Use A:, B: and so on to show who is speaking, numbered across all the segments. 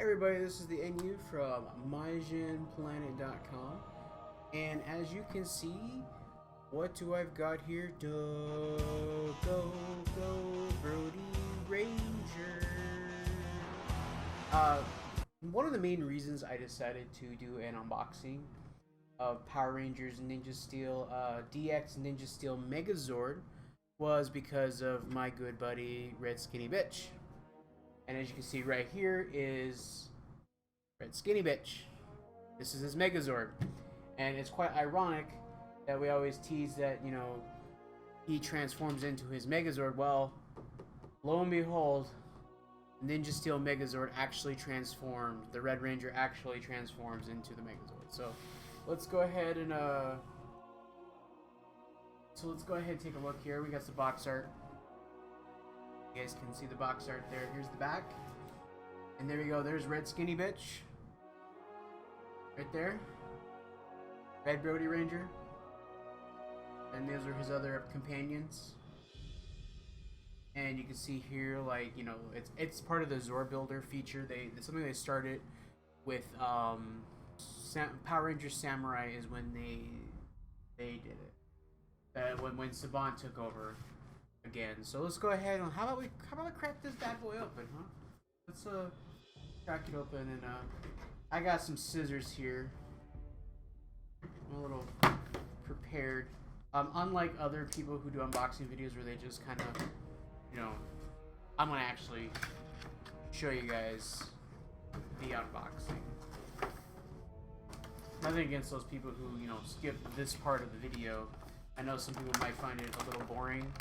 A: Everybody, this is the NU from MajinPlanet.com, and as you can see, what do I've got here? Go, Brody Ranger. One of the main reasons I decided to do an unboxing of Power Rangers Ninja Steel DX Ninja Steel Megazord was because of my good buddy Red Skinny Bitch. And as you can see right here is Red Skinny Bitch. This is his Megazord. And it's quite ironic that we always tease that, you know, he transforms into his Megazord. Well, lo and behold, Ninja Steel Megazord actually transformed. The Red Ranger actually transforms into the Megazord. So let's go ahead and take a look here. We got some box art. You guys can see the box art there. Here's the back. And there we go. There's Red Skinny Bitch. Right there. Red Brody Ranger. And those are his other companions. And you can see here, like, you know, it's part of the Zord builder feature. It's something they started with Power Rangers Samurai is when they did it. When Saban took over again. So let's go ahead and how about we crack this bad boy open, huh? Let's crack it open, and I got some scissors here. I'm a little prepared. Unlike other people who do unboxing videos where they just kind of, you know, I'm gonna actually show you guys the unboxing. Nothing against those people who, you know, skip this part of the video. I know some people might find it a little boring,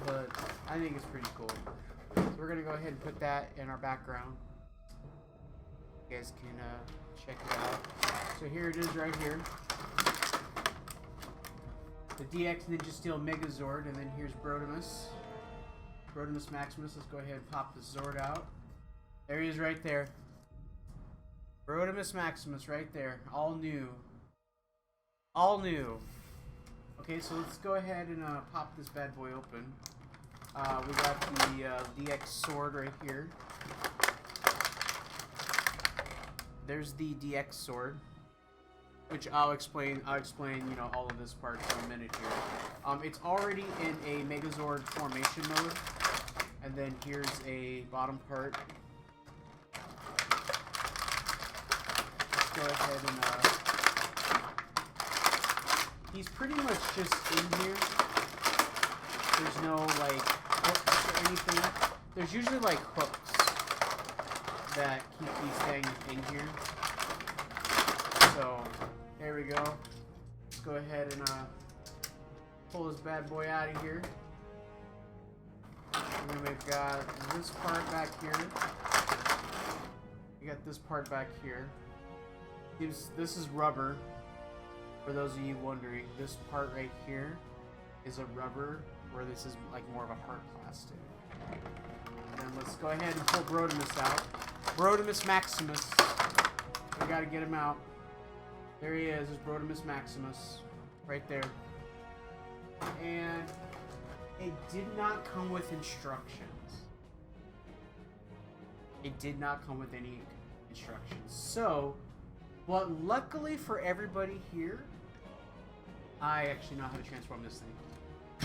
A: but I think it's pretty cool. So we're gonna go ahead and put that in our background. You guys can check it out. So here it is right here. The DX Ninja Steel Megazord, and then here's Brotimus. Brotimus Maximus. Let's go ahead and pop the Zord out. There he is right there. Brotimus Maximus right there. All new. All new. Okay, so let's go ahead and pop this bad boy open. We got the DX Sword right here. There's the DX Sword, which I'll explain, you know, all of this part in a minute here. It's already in a Megazord formation mode, and then here's a bottom part. Let's go ahead and he's pretty much just in here. There's no, like, hooks or anything. There's usually, like, hooks that keep these things in here. So, there we go. Let's go ahead and pull this bad boy out of here. And then we've got this part back here. We got this part back here. This is rubber. For those of you wondering, this part right here is a rubber, where this is like more of a hard plastic. And then let's go ahead and pull Brotimus out. Brotimus Maximus. We gotta get him out. There he is. There's Brotimus Maximus. Right there. And it did not come with instructions. It did not come with any instructions. So, but luckily for everybody here, I actually know how to transform this thing.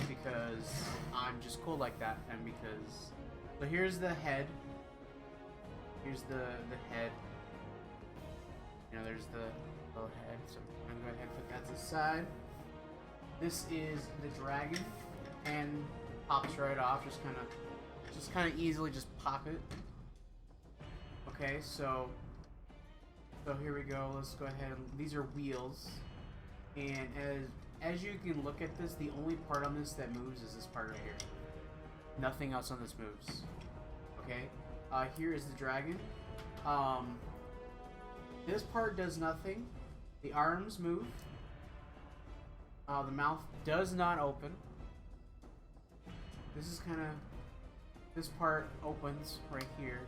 A: Because I'm just cool like that, and because... So here's the head. Here's the head. You know, there's the little head. So I'm going to go ahead and put that to the side. This is the dragon, and pops right off. Just kind of easily just pop it. Okay, so here we go. Let's go ahead. These are wheels, and as you can look at this, the only part on this that moves is this part right here. Nothing else on this moves. Okay. Here is the dragon. This part does nothing. The arms move. The mouth does not open. This part opens right here.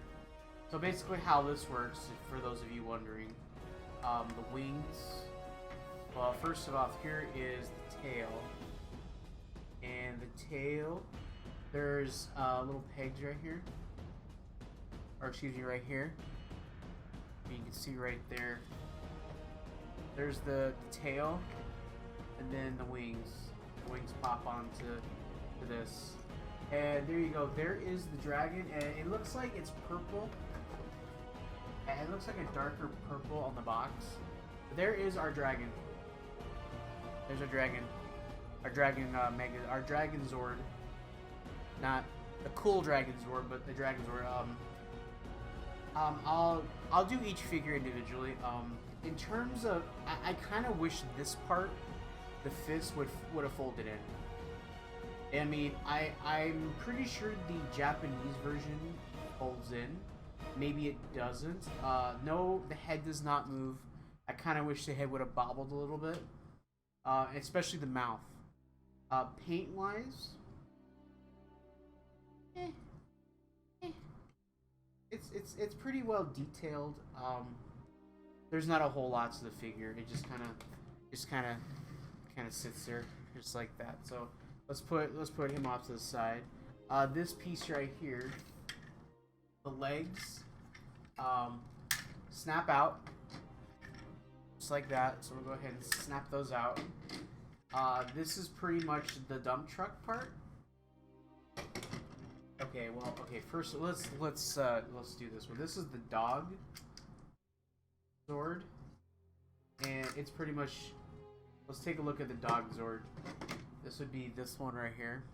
A: So basically how this works, for those of you wondering, the wings. Well, first of all, here is the tail. And the tail, there's little pegs right here. Or excuse me, right here. You can see right there. There's the tail, and then the wings. The wings pop onto this. And there you go. There is the dragon, and it looks like it's purple. And it looks like a darker purple on the box. But there is our dragon. There's our dragon. Our dragon our dragon Zord. Not the cool dragon Zord, but the dragon Zord. I'll do each figure individually. In terms of, I kind of wish this part, the fist would have folded in. I mean, I'm pretty sure the Japanese version folds in. Maybe it doesn't. No, the head does not move. I kind of wish the head would have bobbled a little bit, especially the mouth. Paint-wise, it's pretty well detailed. There's not a whole lot to the figure. It just kind of sits there just like that. So let's put him off to the side. This piece right here, the legs, snap out just like that. So we'll go ahead and snap those out. This is pretty much the dump truck part. Okay, well, okay. First, let's do this one. This is the dog Zord, and it's pretty much. Let's take a look at the dog Zord. This would be this one right here.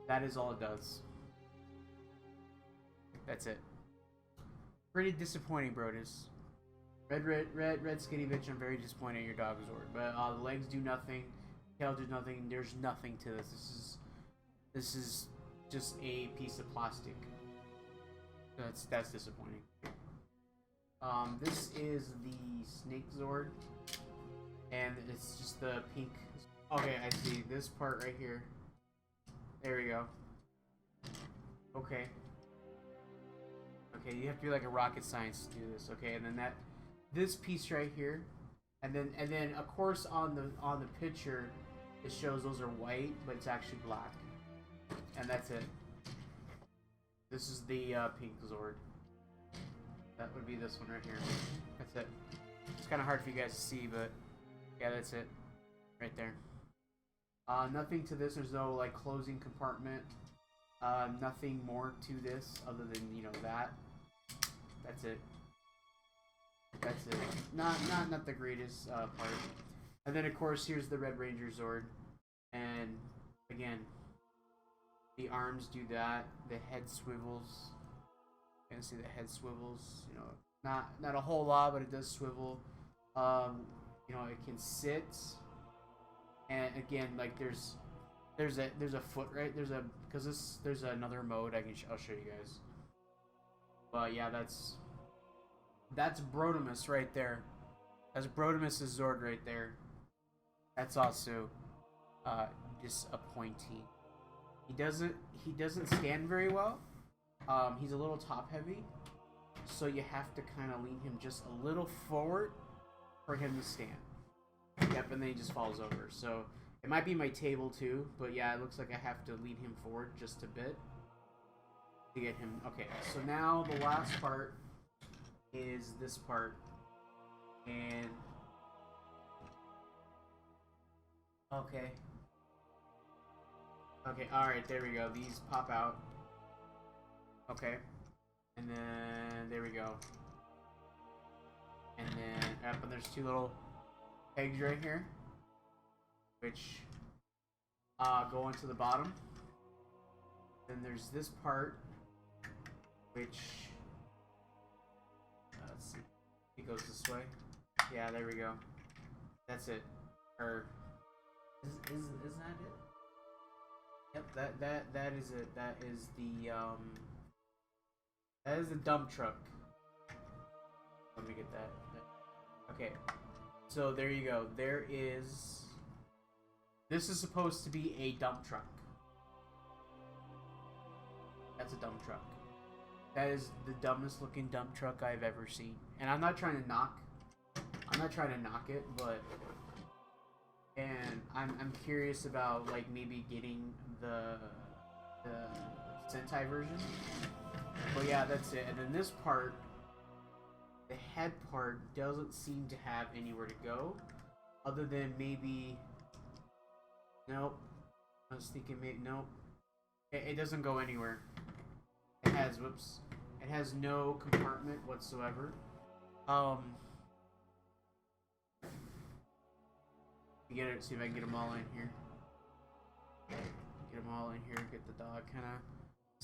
A: That is all it does. That's it. Pretty disappointing, Brodus. Red skinny bitch. I'm very disappointed in your dog Zord. But the legs do nothing. Tail do nothing. There's nothing to this. This is just a piece of plastic. That's disappointing. This is the snake Zord, and it's just the pink. Okay, I see this part right here. There we go. Okay. Okay, you have to be like a rocket science to do this. Okay, and then this piece right here, and then of course on the picture it shows those are white, but it's actually black, and that's it. This is the pink Zord. That would be this one right here. That's it. It's kind of hard for you guys to see, but yeah, that's it. Right there. Nothing to this. There's no like closing compartment. Nothing more to this other than, you know, that. That's it. That's it. Not the greatest part. And then of course here's the Red Ranger Zord. And again, the arms do that. The head swivels. You can see the head swivels. You know, not a whole lot, but it does swivel. You know, it can sit. And again, like there's a foot, right? There's another mode I'll show you guys. But yeah, that's Brotimus right there. That's Brotimus' Zord right there. That's also disappointing. He doesn't stand very well. He's a little top heavy, so you have to kind of lean him just a little forward for him to stand. Yep, and then he just falls over. So it might be my table too, but yeah, it looks like I have to lean him forward just a bit to get him. Okay, so now the last part is this part, and okay, all right, there we go. These pop out. Okay, and then there we go, and then up, and there's two little pegs right here, which go into the bottom. Then there's this part, which let's see, it goes this way. Yeah, there we go. That's it. Or is that it? Yep, that is it. That is the dump truck. Let me get that. Okay. So there you go. This is supposed to be a dump truck. That's a dump truck. That is the dumbest looking dump truck I've ever seen. And I'm not trying to knock it, but and I'm curious about like maybe getting the Sentai version. But yeah, that's it. And then this part, the head part, doesn't seem to have anywhere to go, other than maybe. Nope. I was thinking maybe nope. It doesn't go anywhere. It has whoops. It has no compartment whatsoever. Get it. See if I can get them all in here. Get them all in here. Get the dog kind of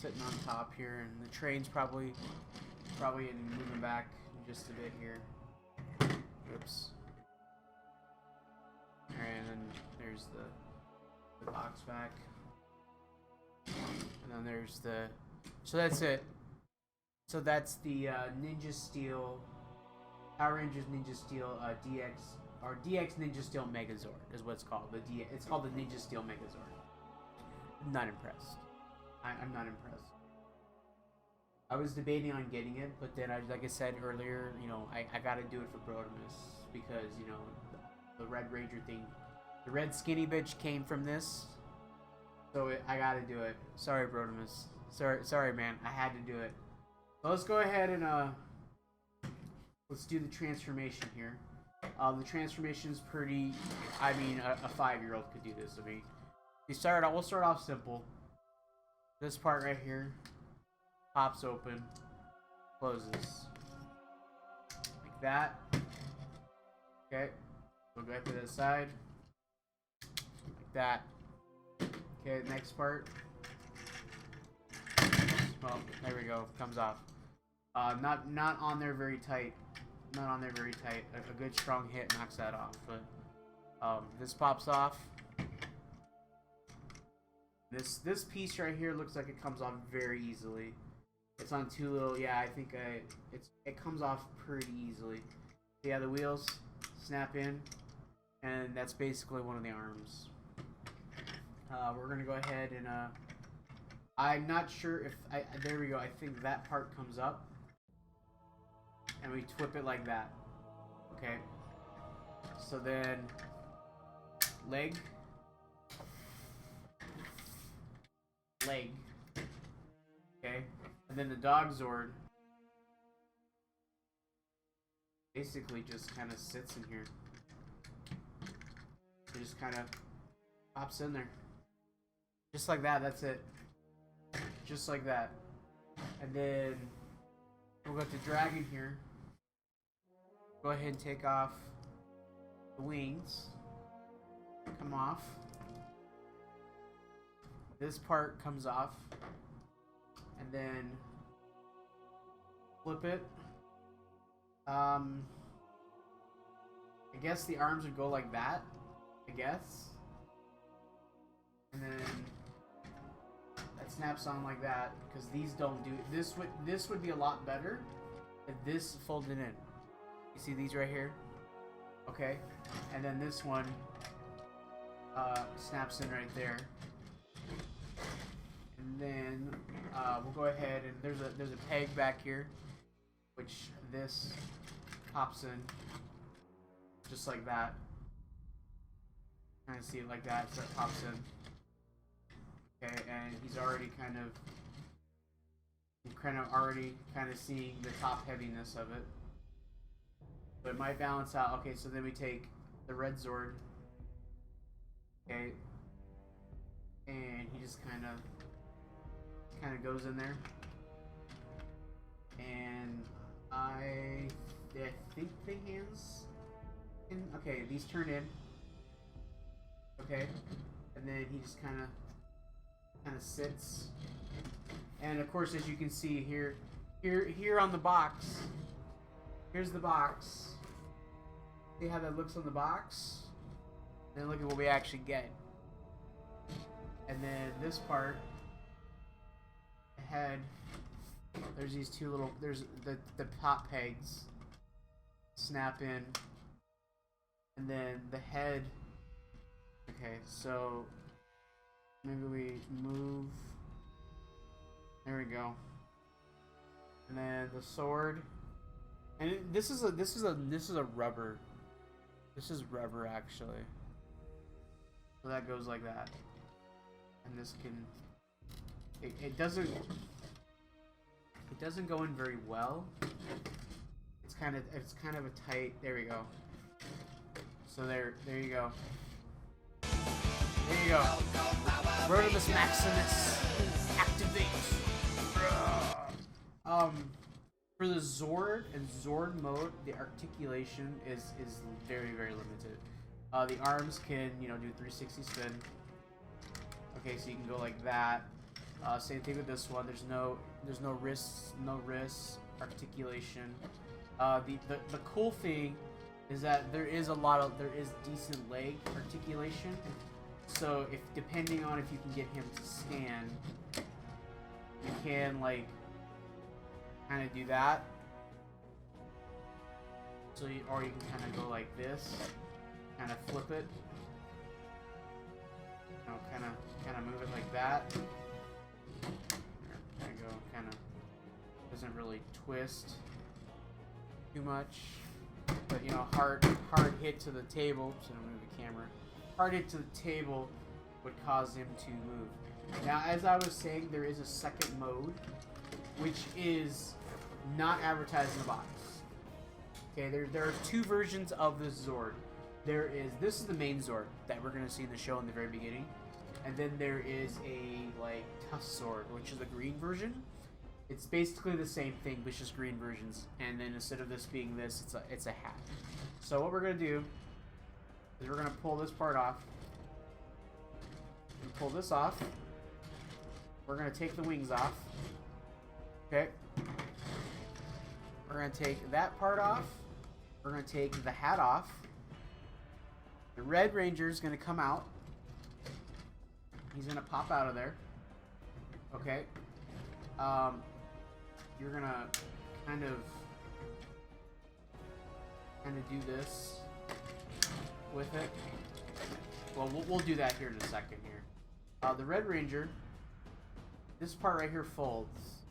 A: sitting on top here, and the train's probably in moving back just a bit here. Oops. Alright, and then there's the box back, and then there's the. So that's it. So that's the Ninja Steel, Power Rangers Ninja Steel DX or DX Ninja Steel Megazord is what it's called. It's called the Ninja Steel Megazord. I'm not impressed. I'm not impressed. I was debating on getting it, but then like I said earlier, you know, I gotta do it for Brotimus because you know the Red Ranger thing, the red skinny bitch came from this, so I gotta do it. Sorry, Brotimus. Sorry, man. I had to do it. So let's go ahead and let's do the transformation here. The transformation is pretty. I mean, a 5-year-old could do this. I mean, we'll start off simple. This part right here pops open, closes like that. Okay, we'll go to the side like that. Okay, next part. Well, there we go. Comes off. Not on there very tight. Not on there very tight. A good strong hit knocks that off. But this pops off. This piece right here looks like it comes off very easily. It's on too little. Yeah, I think it comes off pretty easily. Yeah, the wheels snap in, and that's basically one of the arms. We're gonna go ahead and I'm not sure if there we go. I think that part comes up, and we whip it like that. Okay. So then leg. Okay. And then the dog Zord basically just kind of sits in here. It just kind of pops in there. Just like that, that's it. Just like that. And then we'll go to Dragon here. Go ahead and take off the wings. Come off. This part comes off. And then flip it. I guess the arms would go like that. I guess. And then that snaps on like that because these don't do this. This would be a lot better if this folded in. You see these right here? Okay, and then this one snaps in right there. And then we'll go ahead and there's a peg back here, which this pops in just like that. Kind of see it like that, so it pops in. Okay, and he's already kind of seeing the top heaviness of it. But it might balance out. Okay, so then we take the red Zord. Okay. And he just kind of goes in there. And I think the hands okay, these turn in. Okay. And then he just kind of sits, and of course, as you can see here on the box, here's the box. See how that looks on the box? And then look at what we actually get. And then this part, the head, there's these two little, there's the top pegs snap in, and then the head. Okay, so maybe we move. There we go. And then the sword. And this is a rubber. This is rubber actually. So that goes like that. And this can. It It doesn't go in very well. It's kind of a tight. There we go. So there you go. There you go. Rodimus Maximus activate. For the Zord and Zord mode, the articulation is very limited. The arms can do 360 spin. Okay, so you can go like that. Same thing with this one. There's no wrists, no articulation. The cool thing is that there is decent leg articulation. So depending on if you can get him to stand, you can like kind of do that. So or you can kind of go like this, kind of flip it. Kind of move it like that. Kind of doesn't really twist too much, but hard hit to the table. So I'm gonna move the camera. Hard hit to the table would cause him to move. Now, as I was saying, there is a second mode, which is not advertised in the box. Okay, there are two versions of the Zord. This is the main Zord that we're gonna see in the show in the very beginning. And then there is a Tusk Zord, which is the green version. It's basically the same thing, but it's just green versions. And then instead of this being this, it's a hat. So what we're gonna do is we're gonna pull this part off. And pull this off. We're gonna take the wings off. Okay. We're gonna take that part off. We're gonna take the hat off. The Red Ranger is gonna come out. He's gonna pop out of there. Okay. You're gonna kind of do this with it. Well, we'll do that here in a second here. The Red Ranger, this part right here folds,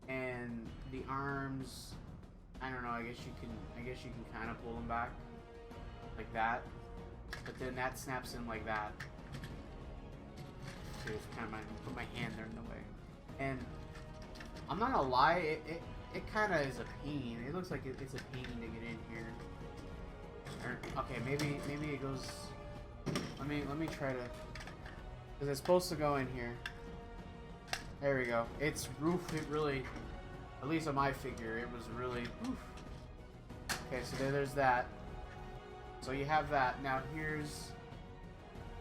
A: and the arms, I don't know. I guess you can kind of pull them back like that, but then that snaps in like that. Just kind of put my hand there in the way, and I'm not gonna lie, it kind of is a pain. It looks like it's a pain to get in here. Okay, maybe it goes. Let me try to, because it's supposed to go in here. There we go. It really, at least on my figure, it was really. Oof. Okay, so there's that. So you have that. Now here's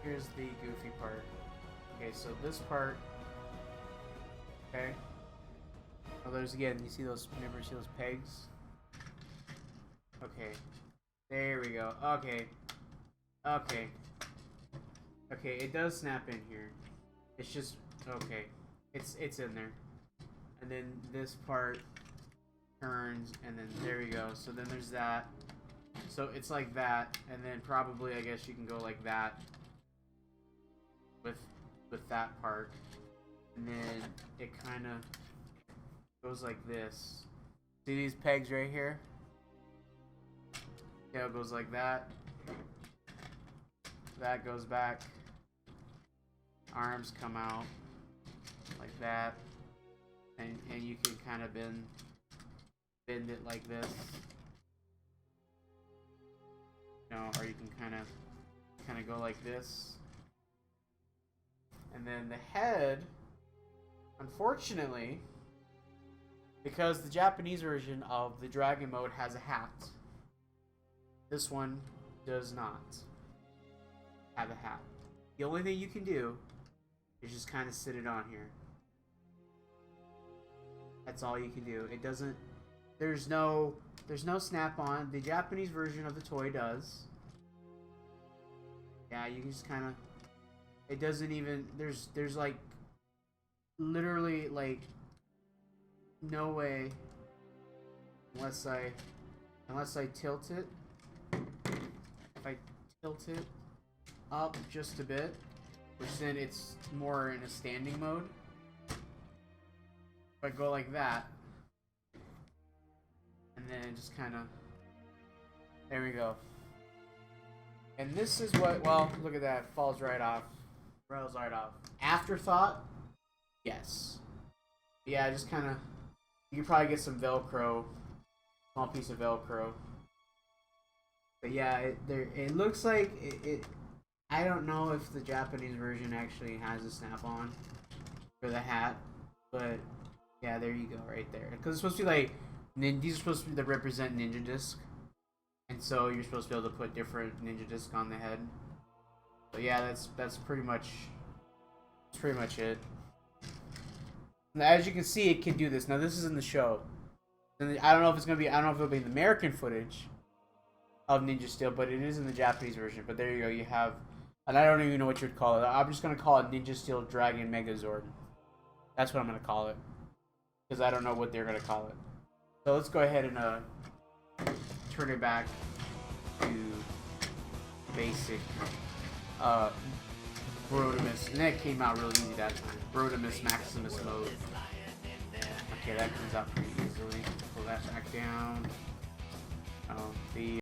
A: the goofy part. Okay, so this part. Okay. Oh, there's again. You see those? Whenever you see those pegs. Okay. There we go. Okay. Okay. Okay. It does snap in here. It's just okay. It's in there. And then this part turns, and then there we go. So then there's that. So it's like that, and then probably I guess you can go like that with that part, and then it kind of goes like this. See these pegs right here? Yeah, it goes like that. That goes back. Arms come out like that, and you can kind of bend it like this. Or you can kind of go like this. And then the head, unfortunately, because the Japanese version of the Dragon mode has a hat, this one does not have a hat. The only thing you can do is just kind of sit it on here. That's all you can do. It doesn't. There's no snap-on. The Japanese version of the toy does. Yeah, you can just kind of. It doesn't even. There's like literally like no way unless I tilt it. If I tilt it up just a bit, which then it's more in a standing mode. If I go like that, and then just kind of, there we go. And this is what, well, look at that, falls right off. Rolls right off. Afterthought? Yes. Yeah, just kind of You can probably get some Velcro, small piece of Velcro. But yeah, it looks like it. I don't know if the Japanese version actually has a snap-on for the hat, but yeah, there you go, right there. Because it's supposed to be like these are supposed to be to represent Ninja Disc, and so you're supposed to be able to put different Ninja Disc on the head. But yeah, that's pretty much it. Now, as you can see, it can do this. Now this is in the show. And I don't know if it's gonna be. I don't know if it'll be the American footage of Ninja Steel, but it is in the Japanese version. But there you go. You have, and I don't even know what you would call it. I'm just gonna call it Ninja Steel Dragon Megazord. That's what I'm gonna call it, because I don't know what they're gonna call it. So let's go ahead and turn it back to basic. Rodimus, and that came out really easy that time. Rodimus Maximus mode. Okay, that comes out pretty easily. Pull that back down. The